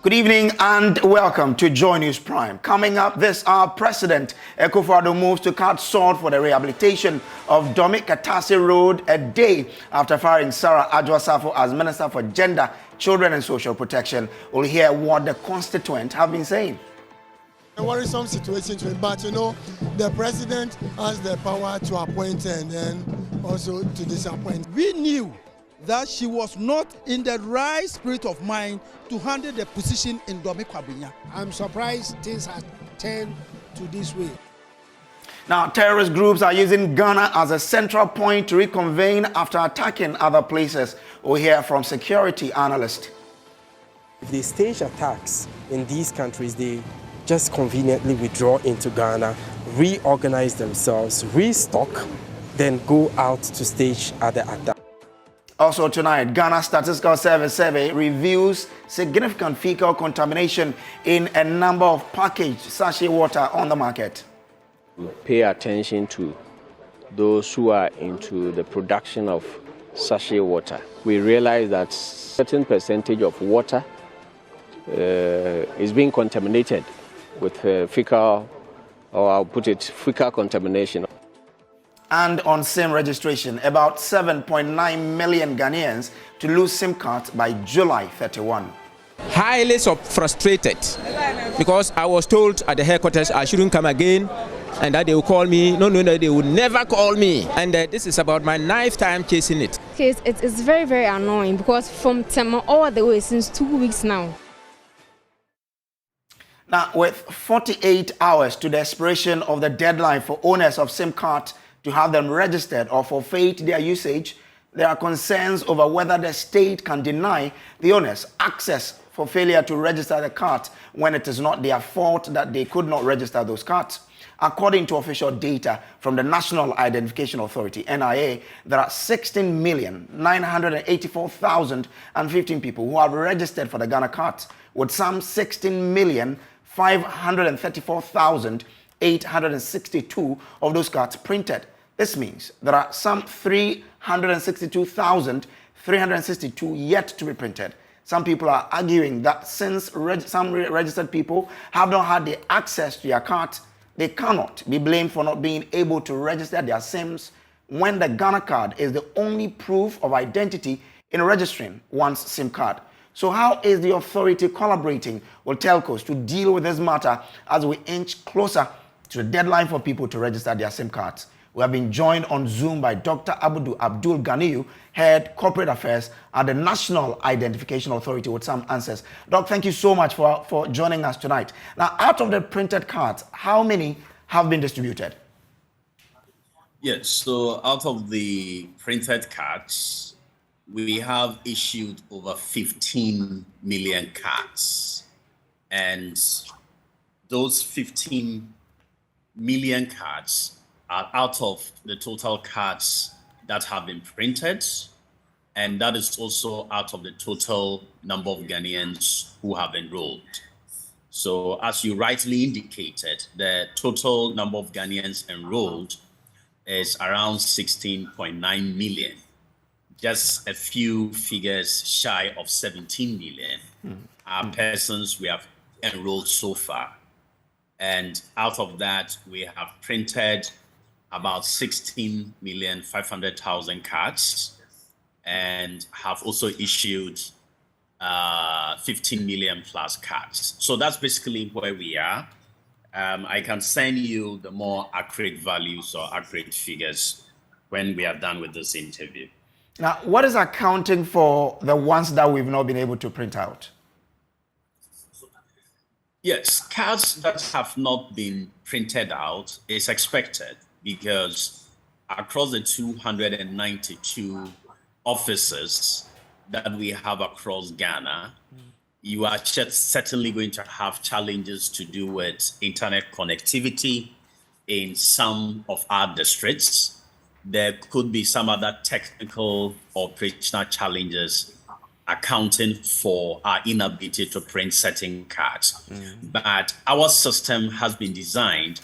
Good evening and welcome to Joy News Prime. Coming up this hour, President Akufo-Addo moves to cut short for the rehabilitation of Domi Katase Road a day after firing Sarah Adwoa-Safo as Minister for Gender, Children and Social Protection. We'll hear what the constituents have been saying. A worrisome situation, but the president has the power to appoint and then also to disappoint. We knew that she was not in the right spirit of mind to handle the position in Domi Kwabunya. I'm surprised things have turned to this way. Now, terrorist groups are using Ghana as a central point to reconvene after attacking other places. We'll hear from security analyst. If they stage attacks in these countries, they just conveniently withdraw into Ghana, reorganize themselves, restock, then go out to stage other attacks. Also tonight, Ghana Statistical Service survey reveals significant fecal contamination in a number of packaged sachet water on the market. Pay attention to those who are into the production of sachet water. We realize that certain percentage of water is being contaminated with fecal, or I'll put it, fecal contamination. And on SIM registration, about 7.9 million Ghanaians to lose SIM cards by July 31. Highly frustrated because I was told at the headquarters I shouldn't come again and that they will call me. No, they would never call me. And this is about my ninth time chasing it. It's very, very annoying because from Tema all the way since 2 weeks now. Now, with 48 hours to the expiration of the deadline for owners of SIM cards to have them registered or forfeit their usage, there are concerns over whether the state can deny the owners access for failure to register the cards when it is not their fault that they could not register those cards. According to official data from the National Identification Authority, NIA, there are 16,984,015 people who have registered for the Ghana cards, with some 16,534,862 of those cards printed. This means there are some 362,362 yet to be printed. Some people are arguing that since some registered people have not had the access to their cards, they cannot be blamed for not being able to register their SIMs when the Ghana card is the only proof of identity in registering one's SIM card. So how is the authority collaborating with telcos to deal with this matter as we inch closer to the deadline for people to register their SIM cards? We have been joined on Zoom by Dr. Abdul Ganiyu, Head Corporate Affairs at the National Identification Authority, with some answers. Doc, thank you so much for joining us tonight. Now, out of the printed cards, how many have been distributed? Yes, so out of the printed cards, we have issued over 15 million cards. And those 15 million cards are out of the total cards that have been printed, and that is also out of the total number of Ghanaians who have enrolled. So as you rightly indicated, the total number of Ghanaians enrolled is around 16.9 million, just a few figures shy of 17 million are persons we have enrolled so far. And out of that, we have printed about 16,500,000 cards and have also issued 15 million plus cards. So that's basically where we are. I can send you the more accurate values or accurate figures when we are done with this interview. Now, what is accounting for the ones that we've not been able to print out? Yes, cards that have not been printed out is expected, because across the 292 offices that we have across Ghana, you are certainly going to have challenges to do with internet connectivity in some of our districts. There could be some other technical or operational challenges accounting for our inability to print certain cards. But our system has been designed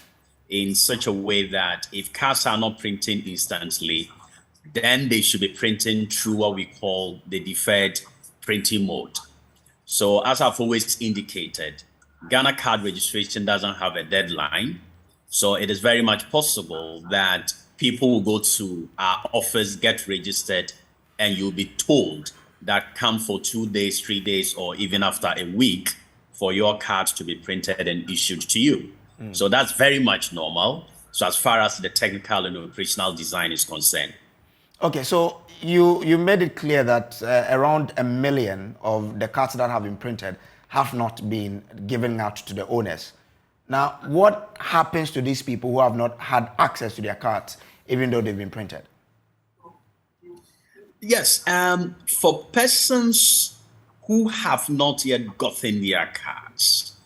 in such a way that if cards are not printing instantly, then they should be printing through what we call the deferred printing mode. So as I've always indicated, Ghana card registration doesn't have a deadline. So it is very much possible that people will go to our office, get registered, and you'll be told that come for 2 days, 3 days, or even after a week for your cards to be printed and issued to you. So that's very much normal. So as far as the technical and operational design is concerned. Okay, so you made it clear that around 1 million of the cards that have been printed have not been given out to the owners. Now, what happens to these people who have not had access to their cards, even though they've been printed? Yes, for persons who have not yet gotten their cards,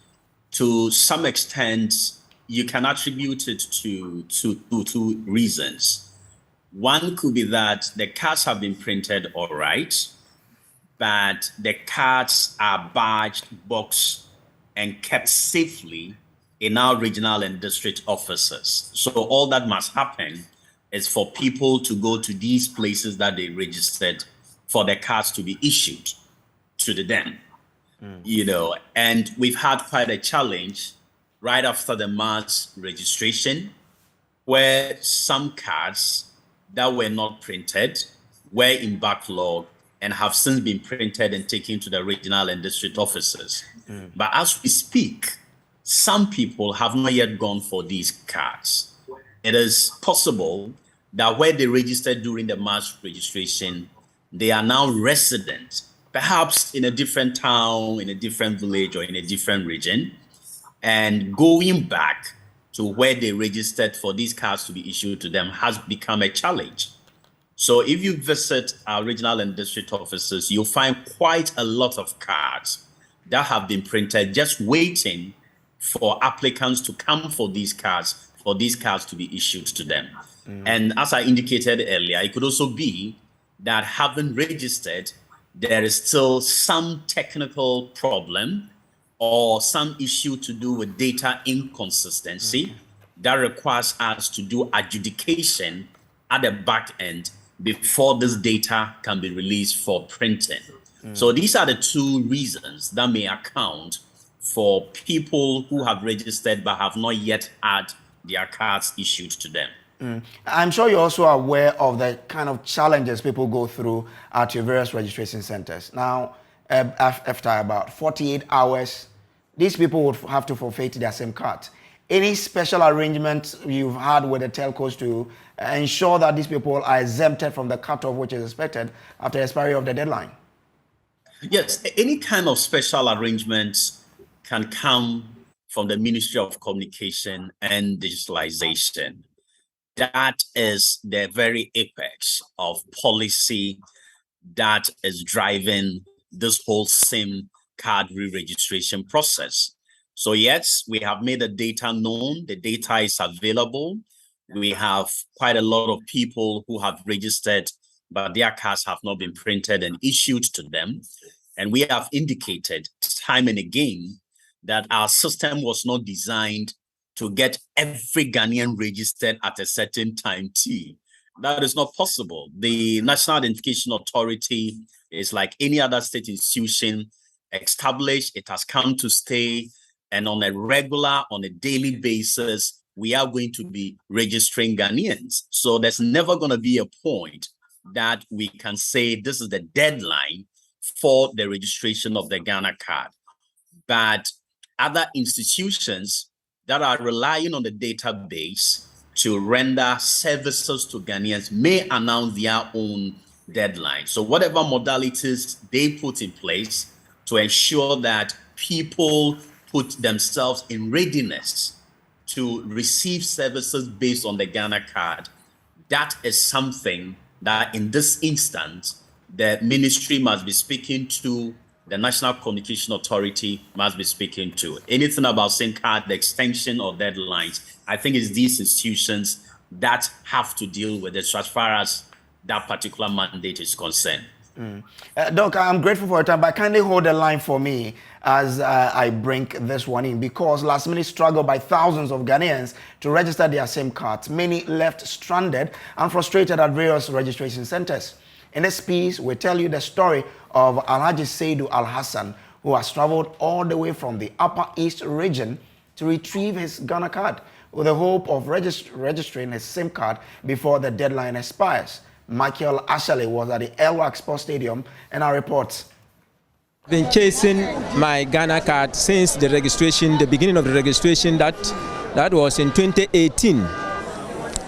to some extent, you can attribute it to two reasons. One could be that the cards have been printed all right, but the cards are badged, boxed, and kept safely in our regional and district offices. So all that must happen is for people to go to these places that they registered for the cards to be issued to them. You know, and we've had quite a challenge right after the mass registration, where some cards that were not printed were in backlog and have since been printed and taken to the regional and district offices. But as we speak, some people have not yet gone for these cards. It is possible that where they registered during the mass registration, they are now resident, perhaps in a different town, in a different village, or in a different region, and going back to where they registered for these cards to be issued to them has become a challenge. So if you visit our regional and district offices, you'll find quite a lot of cards that have been printed, just waiting for applicants to come for these cards to be issued to them. And as I indicated earlier, it could also be that having registered, there is still some technical problem or some issue to do with data inconsistency that requires us to do adjudication at the back end before this data can be released for printing. So these are the two reasons that may account for people who have registered but have not yet had their cards issued to them. I'm sure you're also aware of the kind of challenges people go through at your various registration centers. Now, after about 48 hours, these people would have to forfeit their SIM card. Any special arrangements you've had with the telcos to ensure that these people are exempted from the cutoff which is expected after the expiry of the deadline? Yes, any kind of special arrangements can come from the Ministry of Communication and Digitalization. That is the very apex of policy that is driving this whole SIM card re-registration process. So yes, we have made the data known. The data is available. We have quite a lot of people who have registered, but their cards have not been printed and issued to them. And we have indicated time and again that our system was not designed to get every Ghanaian registered at a certain time T. That is not possible. The National Identification Authority is like any other state institution, established, it has come to stay, and on a regular, on a daily basis, we are going to be registering Ghanaians. So there's never going to be a point that we can say this is the deadline for the registration of the Ghana card. But other institutions that are relying on the database to render services to Ghanaians may announce their own deadline. So whatever modalities they put in place to ensure that people put themselves in readiness to receive services based on the Ghana card, that is something that in this instance, the ministry must be speaking to, the National Communication Authority must be speaking to. Anything about SIM card extension or deadlines, I think it's these institutions that have to deal with it as far as that particular mandate is concerned. Doc, I'm grateful for your time, but kindly hold the line for me as I bring this one in, because last minute struggle by thousands of Ghanaians to register their SIM cards. Many left stranded and frustrated at various registration centers. In this piece, we tell you the story of Alhaji Seidu Al Hassan, who who has traveled all the way from the Upper East region to retrieve his Ghana card with the hope of registering his SIM card before the deadline expires. Michael Ashley was at the Elwak Sports Stadium and our reports. Been chasing my Ghana card since the registration, the beginning of the registration, that was in 2018.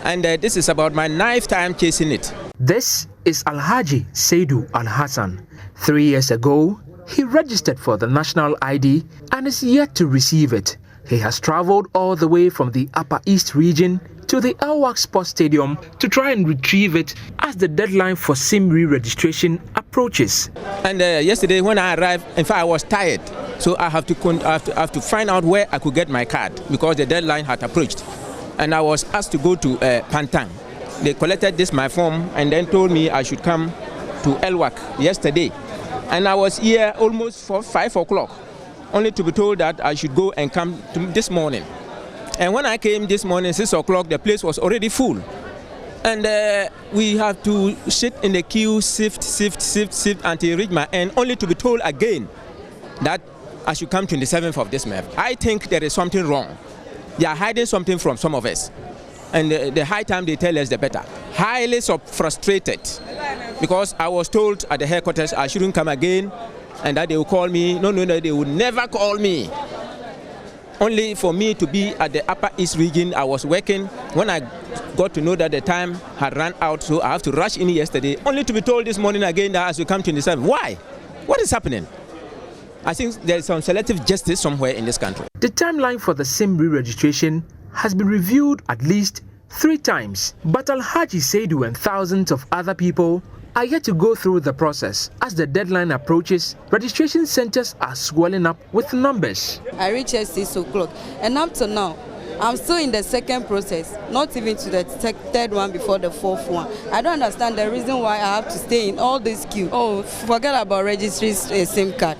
And this is about my 9th time chasing it. This is Alhaji Seidu Al-Hassan. 3 years ago, he registered for the national ID and is yet to receive it. He has traveled all the way from the Upper East region to the Elwak Sports Stadium to try and retrieve it as the deadline for SIM re-registration approaches. And yesterday when I arrived, in fact, I was tired. So I have to find out where I could get my card because the deadline had approached. And I was asked to go to Pantang. They collected my form and then told me I should come to Elwak yesterday. And I was here almost for 5 o'clock, only to be told that I should go and come this morning. And when I came this morning, 6 o'clock, the place was already full. And we have to sit in the queue, sift until reach my end, only to be told again that I should come 27th of this month. I think there is something wrong. They are hiding something from some of us. And the high time they tell us, the better. Highly frustrated because I was told at the headquarters I shouldn't come again and that they will call me. No, they would never call me. Only for me to be at the Upper East region. I was working. When I got to know that the time had run out, so I have to rush in yesterday, only to be told this morning again that I should come 27th. Why? What is happening? I think there is some selective justice somewhere in this country. The timeline for the SIM re-registration has been reviewed at least 3 times, but Alhaji Seidu and thousands of other people are yet to go through the process. As the deadline approaches, registration centers are swelling up with numbers. I reached at 6 o'clock, and up to now, I'm still in the second process, not even to the third one before the 4th one. I don't understand the reason why I have to stay in all this queue. Oh, forget about registering a SIM card.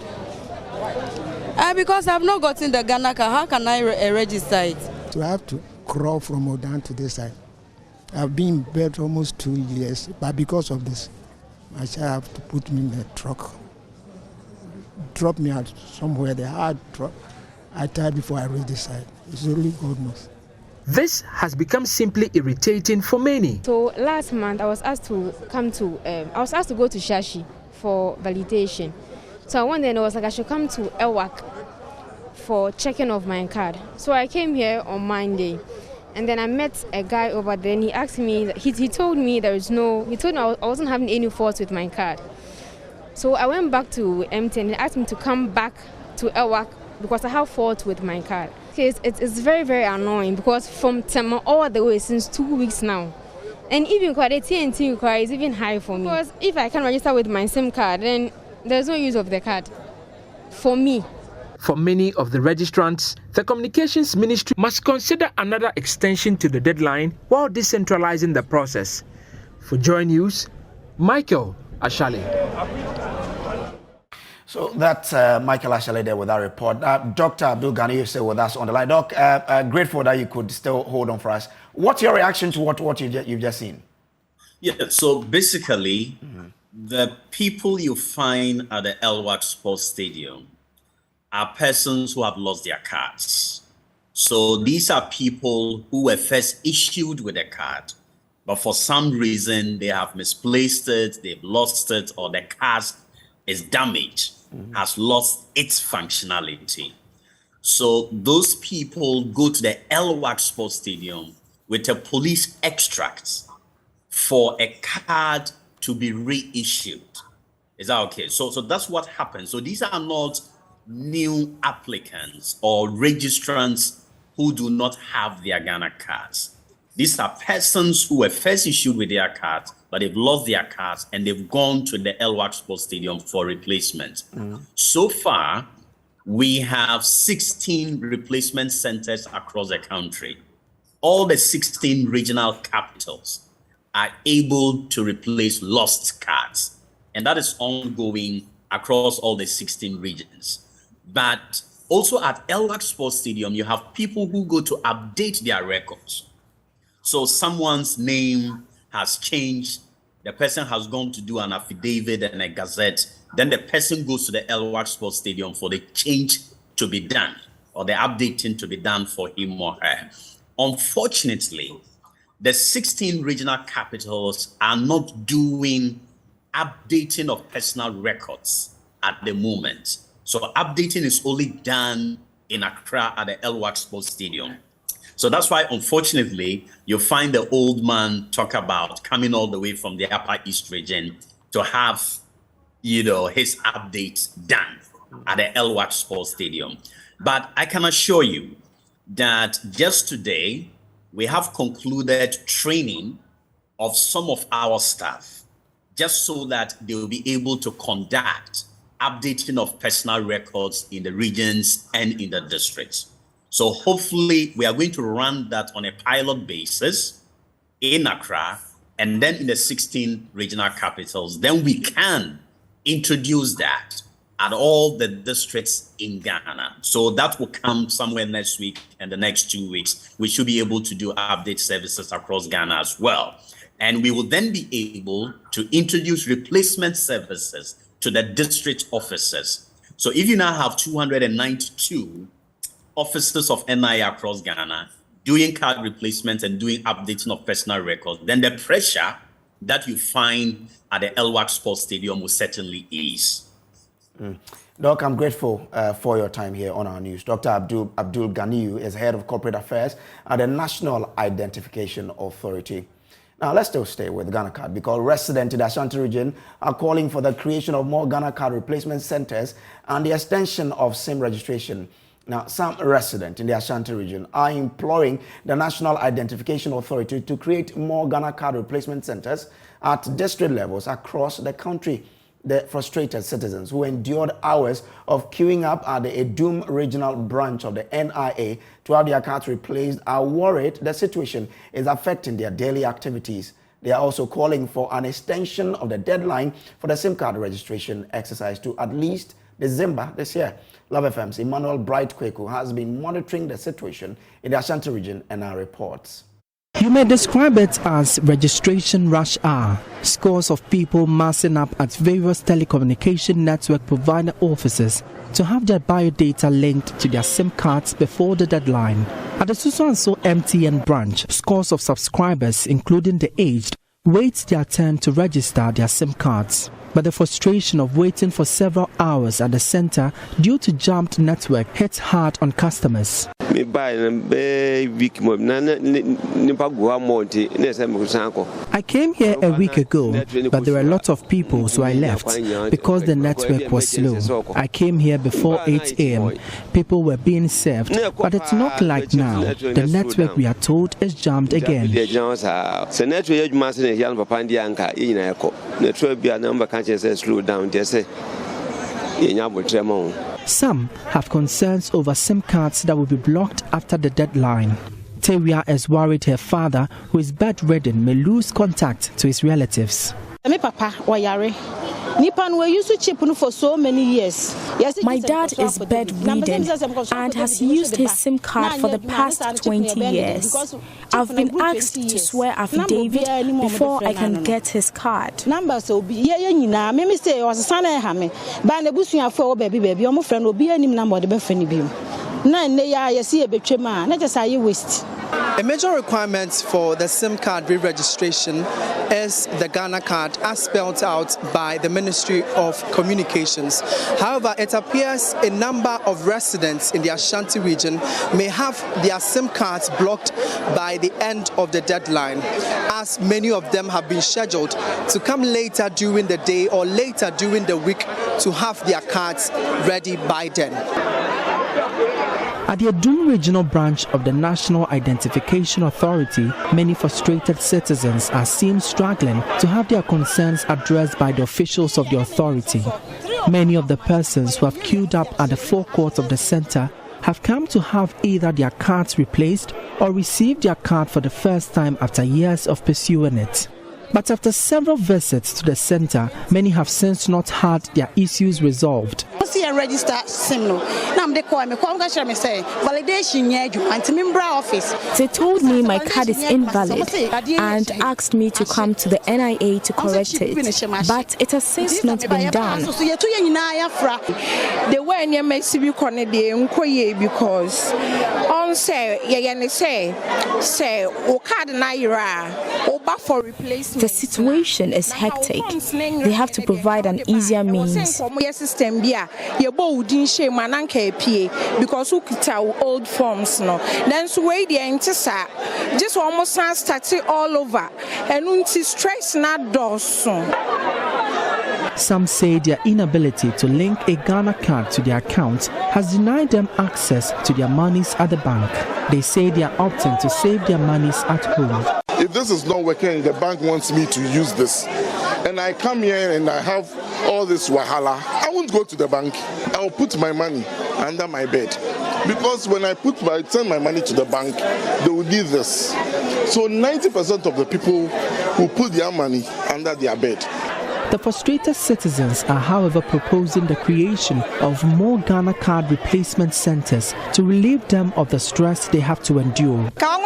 Because I've not gotten the Ghana card, how can I register it? So I have to crawl from Odan to this side. I've been in bed almost 2 years, but because of this, my child have to put me in a truck, drop me out somewhere, the hard drop. I tired before I reach this side. It's only God knows. This has become simply irritating for many. So last month I was asked to go to Shashi for validation. So I went there and it was like I should come to Elwak for checking of my card. So I came here on Monday, and then I met a guy over there and he asked me, he told me I wasn't having any faults with my card. So I went back to MTN and he asked me to come back to Elwak because I have faults with my card. It's very, very annoying because from Tema all the way since 2 weeks now. And even the TNT requires even high for me. Because if I can register with my SIM card, then there's no use of the card for me. For many of the registrants, the Communications Ministry must consider another extension to the deadline while decentralizing the process. For Joy News, Michael Ashale. So that's Michael Ashale there with our report. Dr. Abdul Ghani, you stay with us on the line. Doc, grateful that you could still hold on for us. What's your reaction to what you've just seen? Yeah, so basically, the people you find at the Elwak Sports Stadium are persons who have lost their cards. So these are people who were first issued with a card, but for some reason they have misplaced it, they've lost it, or the card is damaged, has lost its functionality. So those people go to the Elwak Sports Stadium with a police extract for a card to be reissued. Is that okay? So that's what happens. So these are not new applicants or registrants who do not have their Ghana cards. These are persons who were first issued with their cards, but they've lost their cards and they've gone to the Elwak Sports Stadium for replacement. So far, we have 16 replacement centers across the country. All the 16 regional capitals are able to replace lost cards. And that is ongoing across all the 16 regions. But also at Elwak Sports Stadium, you have people who go to update their records. So someone's name has changed. The person has gone to do an affidavit and a gazette then the person goes to the Elwak Sports Stadium for the change to be done or the updating to be done for him or her. Unfortunately, the 16 regional capitals are not doing updating of personal records at the moment. So updating is only done in Accra at the Elwak Sports Stadium. So that's why, unfortunately, you find the old man talk about coming all the way from the Upper East region to have, his updates done at the Elwak Sports Stadium. But I can assure you that just today, we have concluded training of some of our staff just so that they will be able to conduct updating of personal records in the regions and in the districts. So hopefully we are going to run that on a pilot basis in Accra and then in the 16 regional capitals. Then we can introduce that at all the districts in Ghana. So that will come somewhere next week and the next 2 weeks. We should be able to do update services across Ghana as well. And we will then be able to introduce replacement services to the district offices. So if you now have 292 offices of NIA across Ghana doing card replacement and doing updating of personal records, then the pressure that you find at the Elwak Sports Stadium will certainly ease. Doc, I'm grateful for your time here on our news. Dr. Abdul Ganiyu is Head of Corporate Affairs at the National Identification Authority. Now, let's still stay with Ghana Card because residents in the Ashanti region are calling for the creation of more Ghana Card replacement centers and the extension of SIM registration. Now, some residents in the Ashanti region are imploring the National Identification Authority to create more Ghana Card replacement centers at district levels across the country. The frustrated citizens who endured hours of queuing up at the Edum regional branch of the NIA to have their cards replaced are worried the situation is affecting their daily activities. They are also calling for an extension of the deadline for the SIM card registration exercise to at least December this year. Love FM's Emmanuel Bright Kweku has been monitoring the situation in the Ashanti region and our reports. You may describe it as registration rush hour. Scores of people massing up at various telecommunication network provider offices to have their biodata linked to their SIM cards before the deadline. At the Susu MTN branch, scores of subscribers, including the aged, wait their turn to register their SIM cards. But the frustration of waiting for several hours at the center due to jammed network hits hard on customers. I came here a week ago, but there were a lot of people, so I left because the network was slow. I came here before 8 a.m. People were being served, but it's not like now. The network, we are told, is jammed again. Some have concerns over SIM cards that will be blocked after the deadline. Tewia is worried her father, who is bedridden, may lose contact to his relatives. My dad is bedridden and has used his SIM card for the past 20 years. I've been asked to swear affidavit before I can get his card. A major requirement for the SIM card re-registration is the Ghana card as spelled out by the Ministry of Communications. However, it appears a number of residents in the Ashanti region may have their SIM cards blocked by the end of the deadline, as many of them have been scheduled to come later during the day or later during the week to have their cards ready by then. At the Edum regional branch of the National Identification Authority, many frustrated citizens are seen struggling to have their concerns addressed by the officials of the authority. Many of the persons who have queued up at the forecourt of the center have come to have either their cards replaced or received their card for the first time after years of pursuing it. But after several visits to the center, many have since not had their issues resolved. see a register sim no. Now I'm the call me say validation and member office. They told me my card is invalid and asked me to come to the NIA to correct it, but it has since not been done. The way you make civil connect because on say the situation is hectic. They have to provide an easier means. Because we get our old forms no. Then so way the entisa just almost started all over and unti stress not does. Some say their inability to link a Ghana card to their account has denied them access to their monies at the bank. They say they are opting to save their monies at home. If this is not working, the bank wants me to use this, and I come here and I have all this wahala, I won't go to the bank. I'll put my money under my bed. Because when I send my money to the bank, they will need this. So 90% of the people who put their money under their bed. The frustrated citizens are, however, proposing the creation of more Ghana card replacement centers to relieve them of the stress they have to endure. I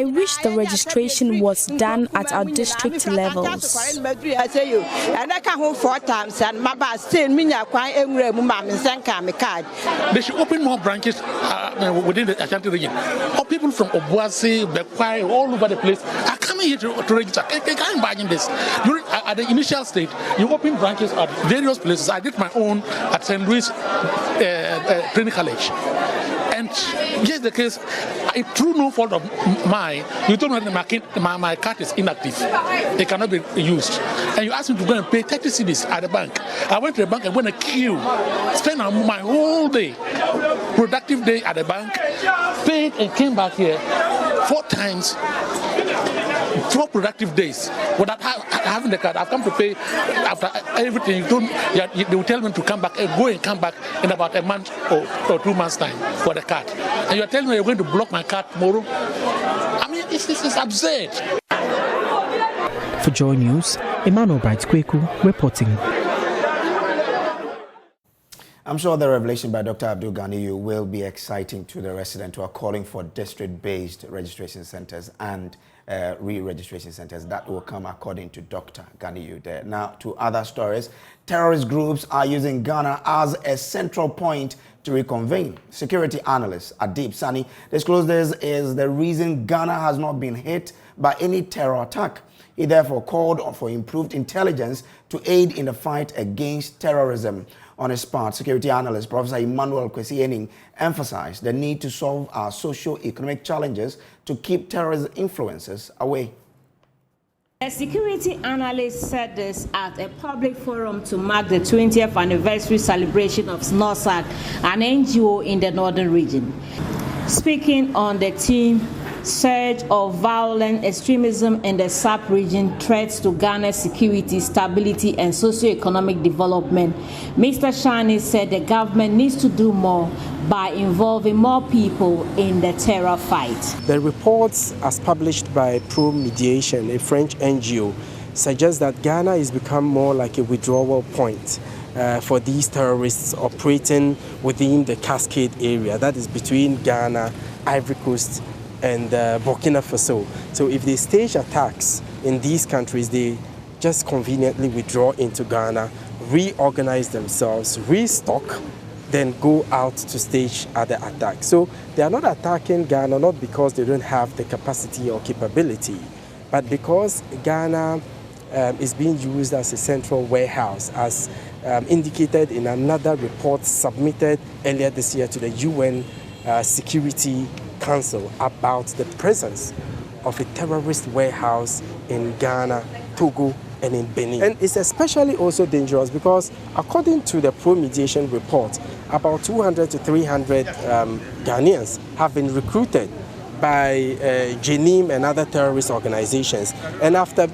wish the registration was done at our district levels. They should open more branches within the Ashanti region. All people from Obuasi, Bekwai, all over the place are coming here to register. I can't imagine this. At the initial stage, you open branches at various places. I did my own at St. Louis Training College. And just the case, through no fault of mine, you told me that my card is inactive. It cannot be used. And you asked me to go and pay 30 cedis at the bank. I went to the bank and went in a queue, spent my whole day, productive day at the bank, paid and came back here 4 times. 4 productive days without having the card. I've come to pay after everything. They will tell me to come back and go and come back in about a month or 2 months' time for the card. And you're telling me you're going to block my card tomorrow? I mean, this is absurd. For Joy News, Emmanuel Bright-Kweku reporting. I'm sure the revelation by Dr. Abdul Ganiyu will be exciting to the residents who are calling for district-based registration centers and re-registration centers. That will come according to Dr. Ganiyu there. Now, to other stories. Terrorist groups are using Ghana as a central point to reconvene. Security analyst Adib Sani disclosed this is the reason Ghana has not been hit by any terror attack. He therefore called for improved intelligence to aid in the fight against terrorism. On his part, security analyst Professor Emmanuel Kwesi emphasized the need to solve our socio-economic challenges to keep terrorist influences away. A security analyst said this at a public forum to mark the 20th anniversary celebration of SNOSAC, an NGO in the northern region. Speaking on the theme, surge of violent extremism in the sub-region threats to Ghana's security, stability, and socio-economic development, Mr. Shani said the government needs to do more by involving more people in the terror fight. The reports, as published by Pro Mediation, a French NGO, suggest that Ghana has become more like a withdrawal point for these terrorists operating within the Cascade area, that is between Ghana, Ivory Coast, and Burkina Faso. So if they stage attacks in these countries, they just conveniently withdraw into Ghana, reorganize themselves, restock, then go out to stage other attacks. So they are not attacking Ghana not because they don't have the capacity or capability, but because Ghana is being used as a central warehouse, as indicated in another report submitted earlier this year to the UN Security Council about the presence of a terrorist warehouse in Ghana, Togo, and in Benin. And it's especially also dangerous because according to the Pro Mediation report, about 200 to 300 Ghanaians have been recruited by JNIM and other terrorist organizations. And after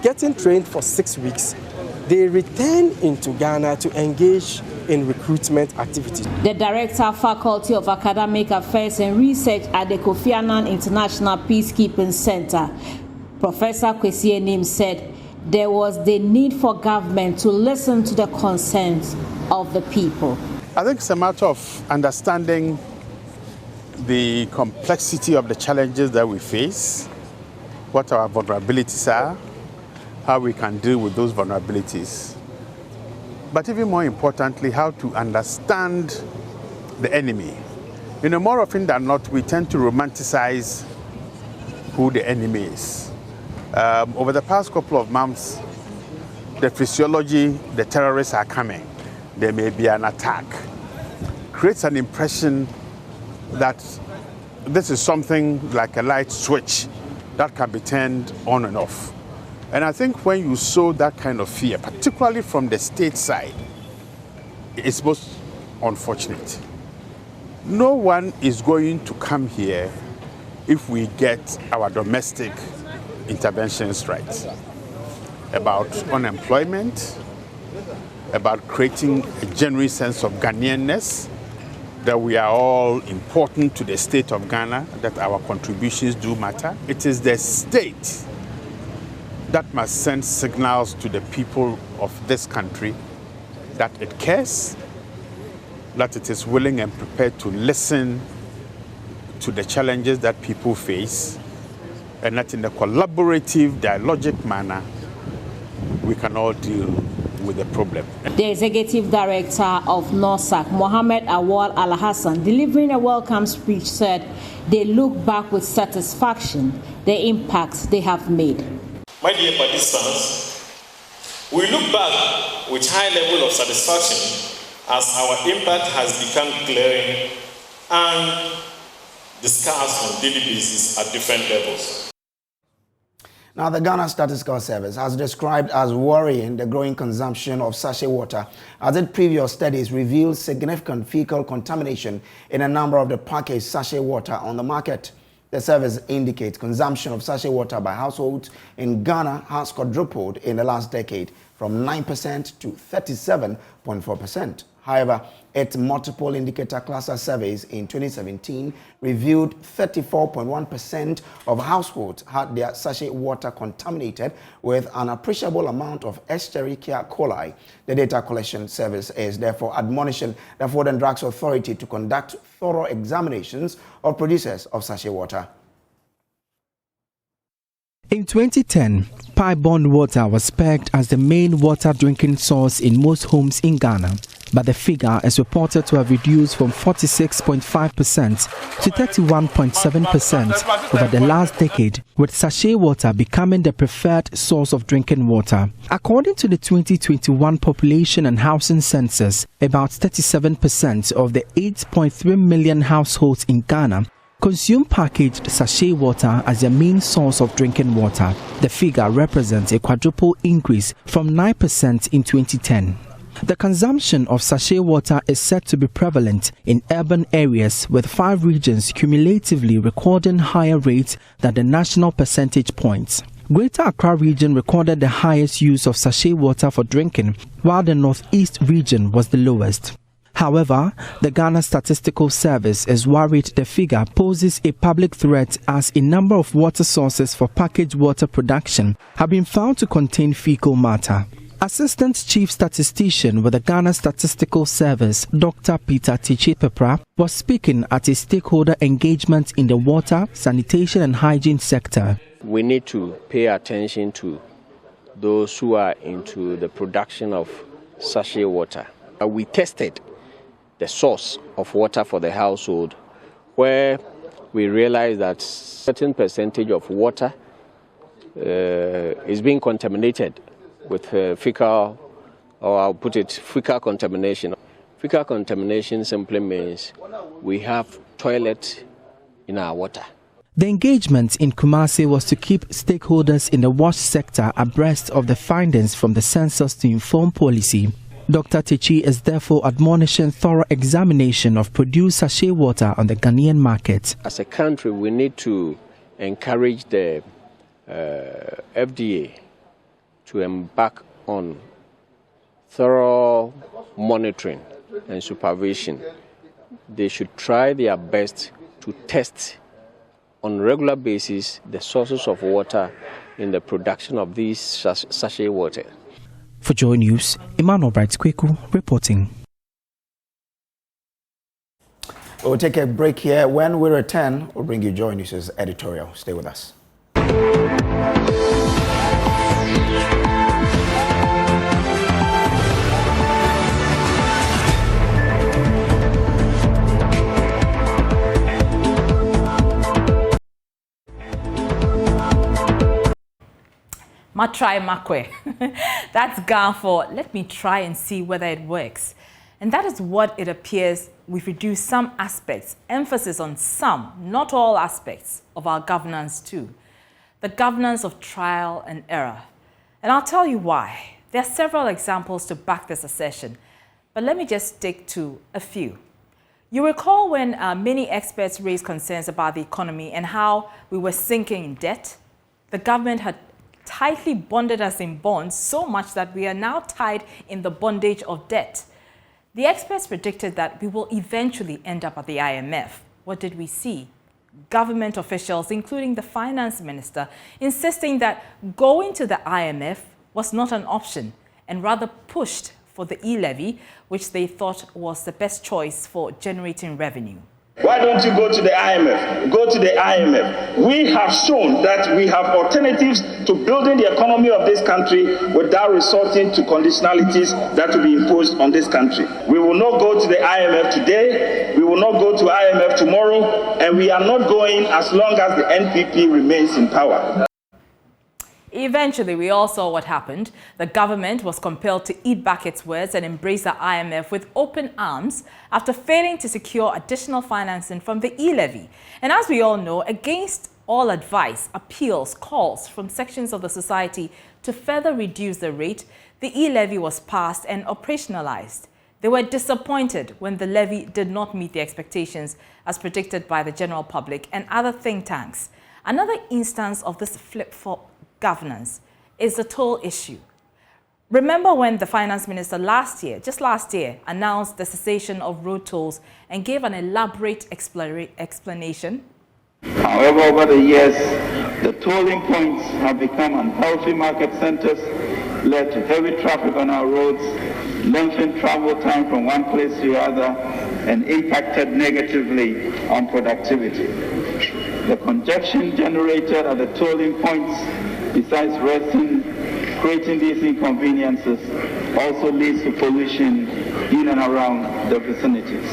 getting trained for 6 weeks, they return into Ghana to engage in recruitment activities. The Director, Faculty of Academic Affairs and Research at the Kofi Annan International Peacekeeping Center, Professor Kwesi said there was the need for government to listen to the concerns of the people. I think it's a matter of understanding the complexity of the challenges that we face, what our vulnerabilities are, how we can deal with those vulnerabilities. But even more importantly, how to understand the enemy. You know, more often than not, we tend to romanticize who the enemy is. Over the past couple of months, the physiology, the terrorists are coming. There may be an attack. Creates an impression that this is something like a light switch that can be turned on and off. And I think when you sow that kind of fear, particularly from the state side, it's most unfortunate. No one is going to come here if we get our domestic interventions right. About unemployment, about creating a genuine sense of Ghanaianness, that we are all important to the state of Ghana, that our contributions do matter. It is the state that must send signals to the people of this country that it cares, that it is willing and prepared to listen to the challenges that people face, and that in a collaborative, dialogic manner, we can all deal with the problem. The executive director of NORSAC, Mohammed Awal Al-Hassan, delivering a welcome speech, said they look back with satisfaction the impacts they have made. My dear participants, we look back with high level of satisfaction as our impact has become glaring and discussed on daily basis at different levels. Now, the Ghana Statistical Service has described as worrying the growing consumption of sachet water, as its previous studies revealed significant fecal contamination in a number of the packaged sachet water on the market. The service indicates consumption of sachet water by households in Ghana has quadrupled in the last decade, from 9% to 37.4%. However, its multiple indicator cluster surveys in 2017 revealed 34.1% of households had their sachet water contaminated with an appreciable amount of Escherichia coli. The data collection service is therefore admonishing the Food and Drugs Authority to conduct thorough examinations of producers of sachet water. In 2010, pipe-borne water was pegged as the main water drinking source in most homes in Ghana, but the figure is reported to have reduced from 46.5% to 31.7% over the last decade, with sachet water becoming the preferred source of drinking water. According to the 2021 Population and Housing Census, about 37% of the 8.3 million households in Ghana consume packaged sachet water as their main source of drinking water. The figure represents a quadruple increase from 9% in 2010. The consumption of sachet water is said to be prevalent in urban areas, with 5 regions cumulatively recording higher rates than the national percentage points. Greater Accra region recorded the highest use of sachet water for drinking, while the Northeast region was the lowest. However, the Ghana Statistical Service is worried the figure poses a public threat, as a number of water sources for packaged water production have been found to contain fecal matter. Assistant Chief Statistician with the Ghana Statistical Service, Dr. Peter Tichipepra, was speaking at a stakeholder engagement in the water, sanitation and hygiene sector. We need to pay attention to those who are into the production of sachet water. We tested the source of water for the household, where we realized that certain percentage of water is being contaminated with fecal, or I'll put it, fecal contamination. Fecal contamination simply means we have toilet in our water. The engagement in Kumasi was to keep stakeholders in the wash sector abreast of the findings from the census to inform policy. Dr. Tichi is therefore admonishing thorough examination of produced sachet water on the Ghanaian market. As a country, we need to encourage the FDA to embark on thorough monitoring and supervision. They should try their best to test on a regular basis the sources of water in the production of these sachet water. For Joy News, Emmanuel Bright-Kweku reporting. We'll take a break here. When we return, we'll bring you Joy News' editorial. Stay with us. Matry makwe. That's Ga for let me try and see whether it works. And that is what it appears we've reduced some aspects, emphasis on some, not all aspects of our governance too. The governance of trial and error. And I'll tell you why. There are several examples to back this assertion, but let me just stick to a few. You recall when many experts raised concerns about the economy and how we were sinking in debt? The government had tightly bonded us in bonds so much that we are now tied in the bondage of debt. The experts predicted that we will eventually end up at the IMF. What did we see? Government officials, including the finance minister, insisting that going to the IMF was not an option and rather pushed for the e-levy, which they thought was the best choice for generating revenue. Why don't you go to the IMF? Go to the IMF. We have shown that we have alternatives to building the economy of this country without resorting to conditionalities that will be imposed on this country. We will not go to the IMF today. We will not go to IMF tomorrow. And we are not going as long as the NPP remains in power. Eventually, we all saw what happened. The government was compelled to eat back its words and embrace the IMF with open arms after failing to secure additional financing from the e-levy. And as we all know, against all advice, appeals, calls from sections of the society to further reduce the rate, the e-levy was passed and operationalized. They were disappointed when the levy did not meet the expectations as predicted by the general public and other think tanks. Another instance of this flip-flop governance is the toll issue. Remember when the finance minister just last year, announced the cessation of road tolls and gave an elaborate explanation? However, over the years, the tolling points have become unhealthy market centers, led to heavy traffic on our roads, lengthened travel time from one place to the other, and impacted negatively on productivity. The congestion generated at the tolling points, besides creating these inconveniences, also leads to pollution in and around the vicinities.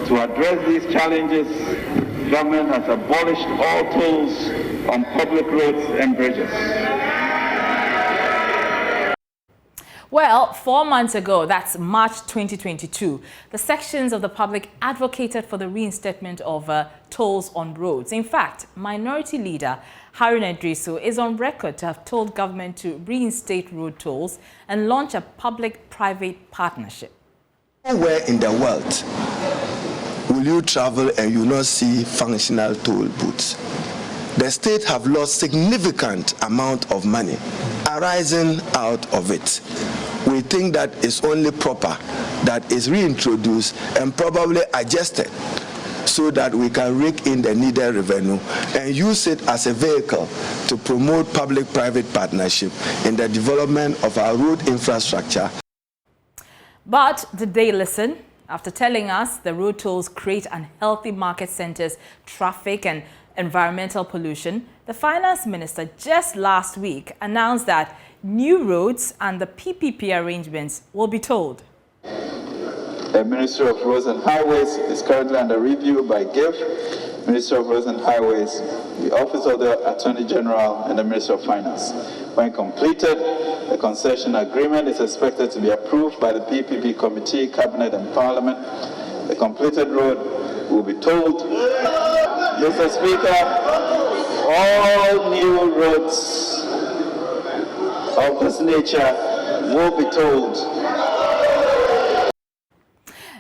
To address these challenges, government has abolished all tolls on public roads and bridges. Well, 4 months ago, that's March 2022, the sections of the public advocated for the reinstatement of tolls on roads. In fact, Minority Leader Haruna Idrisu is on record to have told government to reinstate road tolls and launch a public-private partnership. Nowhere in the world will you travel and you not see functional toll booths. The state have lost significant amount of money arising out of it. We think that it's only proper that is reintroduced and probably adjusted so that we can rake in the needed revenue and use it as a vehicle to promote public-private partnership in the development of our road infrastructure. But did they listen? After telling us the road tolls create unhealthy market centers, traffic and environmental pollution, the finance minister just last week announced that new roads and the PPP arrangements will be tolled. The Ministry of Roads and Highways is currently under review by GIF, Ministry of Roads and Highways, the Office of the Attorney General, and the Ministry of Finance. When completed, the concession agreement is expected to be approved by the PPP Committee, Cabinet and Parliament. The completed road will be tolled. Mr. Speaker, all new roads of this nature will be tolled.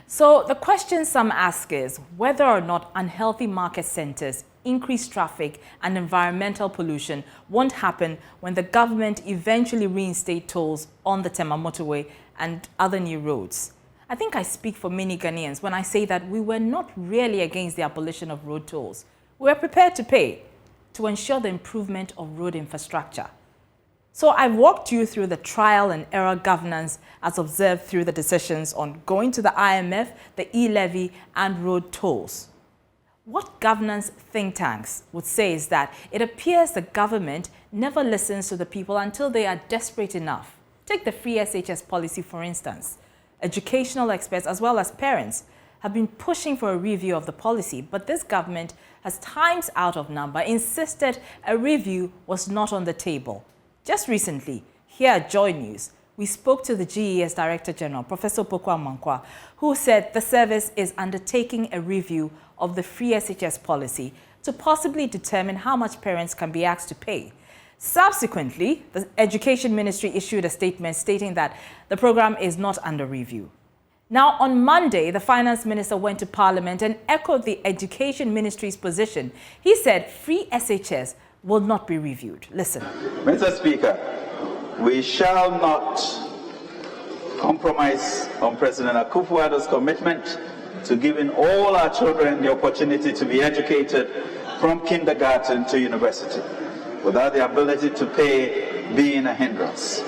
So the question some ask is whether or not unhealthy market centers, increased traffic and environmental pollution won't happen when the government eventually reinstate tolls on the Tema motorway and other new roads. I think I speak for many Ghanaians when I say that we were not really against the abolition of road tolls. We were prepared to pay. to ensure the improvement of road infrastructure. So I've walked you through the trial and error governance as observed through the decisions on going to the IMF, the e-levy and road tolls. What governance think tanks would say is that it appears the government never listens to the people until they are desperate enough. Take the free SHS policy, for instance. Educational experts as well as parents have been pushing for a review of the policy, but this government has times out of number insisted a review was not on the table. Just recently, here at Joy News, we spoke to the GES Director General, Professor Pokwa Mankwa, who said the service is undertaking a review of the free SHS policy to possibly determine how much parents can be asked to pay. Subsequently, the Education Ministry issued a statement stating that the program is not under review. Now, on Monday, the Finance Minister went to Parliament and echoed the Education Ministry's position. He said free SHS will not be reviewed. Listen. Mr. Speaker, we shall not compromise on President Akufo-Addo's commitment to giving all our children the opportunity to be educated from kindergarten to university, without the ability to pay being a hindrance.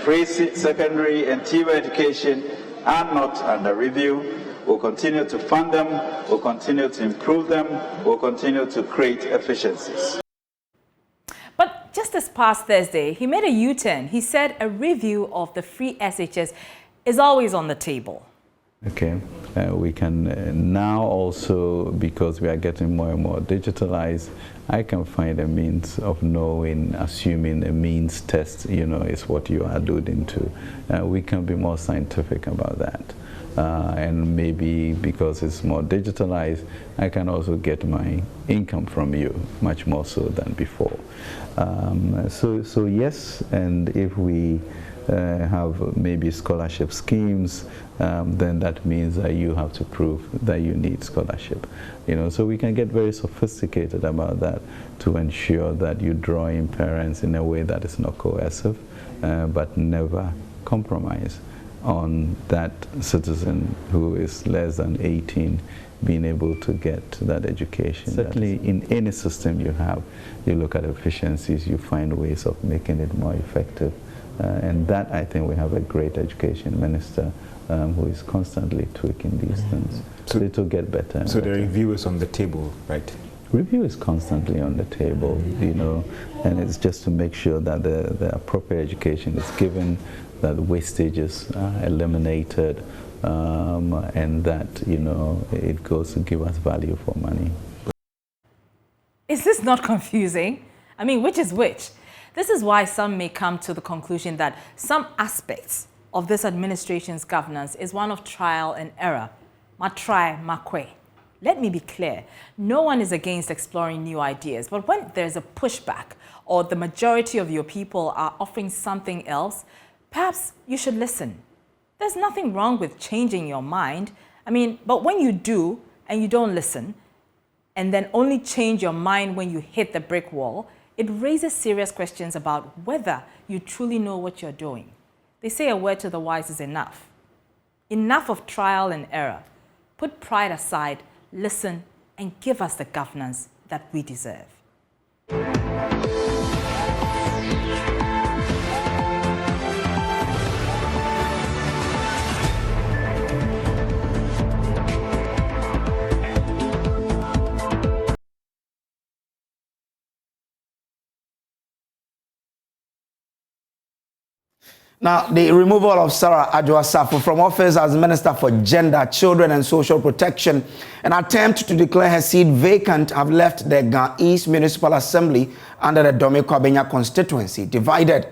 Free secondary and tertiary education are not under review. We'll continue to fund them, we'll continue to improve them, we'll continue to create efficiencies. But just this past Thursday, he made a U-turn. He said a review of the free SHS is always on the table. Okay, we can now also, because we are getting more and more digitalized, I can find a means of knowing, assuming a means test, is what you are alluding to. We can be more scientific about that. And maybe because it's more digitalized, I can also get my income from you much more so than before. So yes, and if we have maybe scholarship schemes, then that means that you have to prove that you need scholarship. So we can get very sophisticated about that to ensure that you draw in parents in a way that is not coercive, but never compromise on that citizen who is less than 18 being able to get that education. Certainly in any system you look at efficiencies, you find ways of making it more effective. And that, I think, we have a great education minister who is constantly tweaking these things so it will get better. So the review is on the table, right? Review is constantly on the table, and it's just to make sure that the appropriate education is given, that wastages are eliminated, and that, it goes to give us value for money. Is this not confusing? I mean, which is which? This is why some may come to the conclusion that some aspects of this administration's governance is one of trial and error. Ma try, ma kwe. Let me be clear, no one is against exploring new ideas, but when there's a pushback or the majority of your people are offering something else, perhaps you should listen. There's nothing wrong with changing your mind. But when you do and you don't listen, and then only change your mind when you hit the brick wall, it raises serious questions about whether you truly know what you're doing. They say a word to the wise is enough. Enough of trial and error. Put pride aside, listen, and give us the governance that we deserve. Now, the removal of Sarah Adjoa-Safo from office as Minister for Gender, Children and Social Protection, an attempt to declare her seat vacant, have left the Ga East Municipal Assembly under the Dome Kwabenya constituency divided.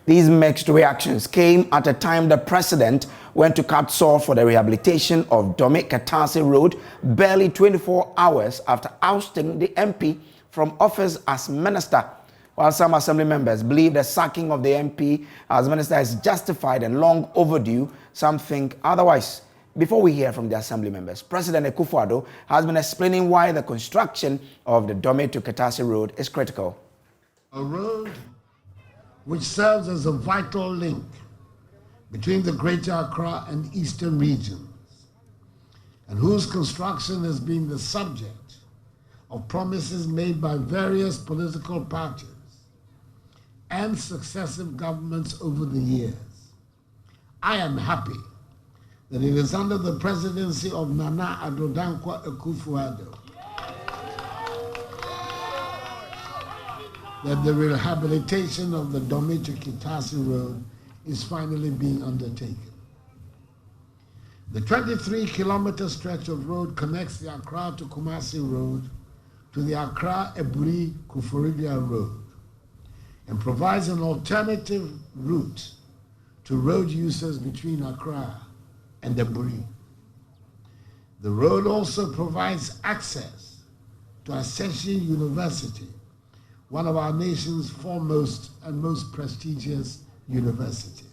These mixed reactions came at a time the president went to Katsor for the rehabilitation of Dome Ketase Road barely 24 hours after ousting the MP from office as minister. While some assembly members believe the sacking of the MP as minister is justified and long overdue, some think otherwise. Before we hear from the assembly members, President Akufo-Addo has been explaining why the construction of the Dome to Ketase Road is critical. A road which serves as a vital link between the Greater Accra and Eastern regions, and whose construction has been the subject of promises made by various political parties and successive governments over the years, I am happy that it is under the presidency of Nana Addo Dankwa Akufo-Addo that the rehabilitation of the Dome to Kitasi Road is finally being undertaken. The 23-kilometer stretch of road connects the Accra to Kumasi Road to the Accra-Eburi-Kuforidia Road and provides an alternative route to road users between Accra and Eburi. The road also provides access to Ascension University, one of our nation's foremost and most prestigious universities.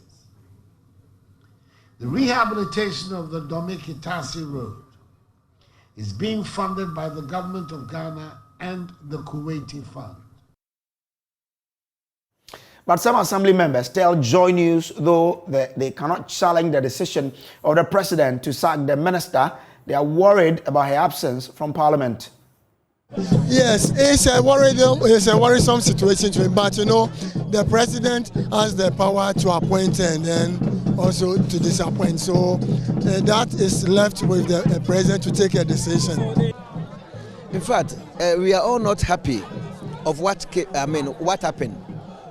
The rehabilitation of the Dome Kitasi Road is being funded by the government of Ghana and the Kuwaiti Fund. But some assembly members tell Joy News, though they cannot challenge the decision of the president to sack the minister, they are worried about her absence from parliament. Yes, it's a worrisome situation to me, but you know, the president has the power to appoint and then also to disappoint. So that is left with the president to take a decision. In fact, we are all not happy of what happened.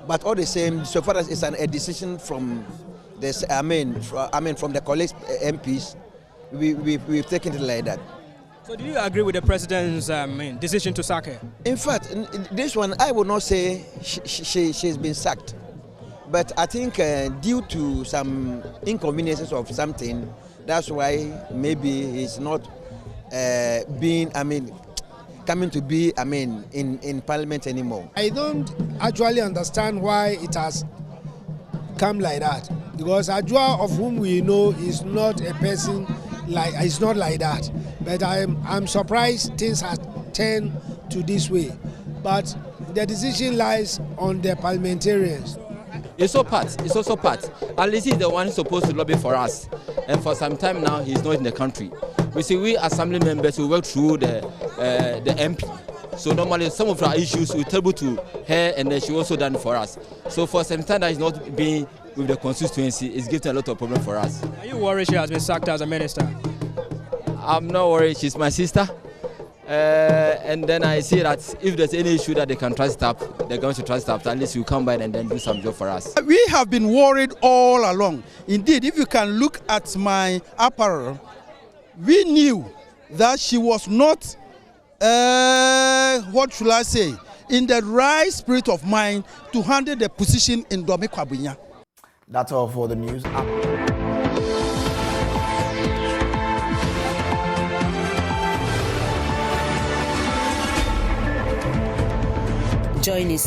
But all the same, so far as it's a decision from this, from the college MPs, we've taken it like that. So do you agree with the president's decision to sack her? In fact, this one, I would not say she's been sacked. But I think due to some inconveniences of something, that's why maybe he's not coming to be, in parliament anymore. I don't actually understand why it has come like that. Because Ajua, of whom we know, is not a person it's not like that. But I'm surprised things have turned to this way. But the decision lies on the parliamentarians. It's also part. At least he's the one who's supposed to lobby for us. And for some time now, he's not in the country. We see we assembly members who work through the MP. So normally some of our issues we table to her, and then she also done for us. So for some time that he's not being with the constituency, it's getting a lot of problem for us. Are you worried she has been sacked as a minister? I'm not worried. She's my sister. And then I see that if there's any issue that they can trust up, they're going to trust up. At least you come by and then do some job for us. We have been worried all along. Indeed, if you can look at my apparel, we knew that she was not, what should I say, in the right spirit of mind to handle the position in Dome Kwabunya. That's all for the news. Join us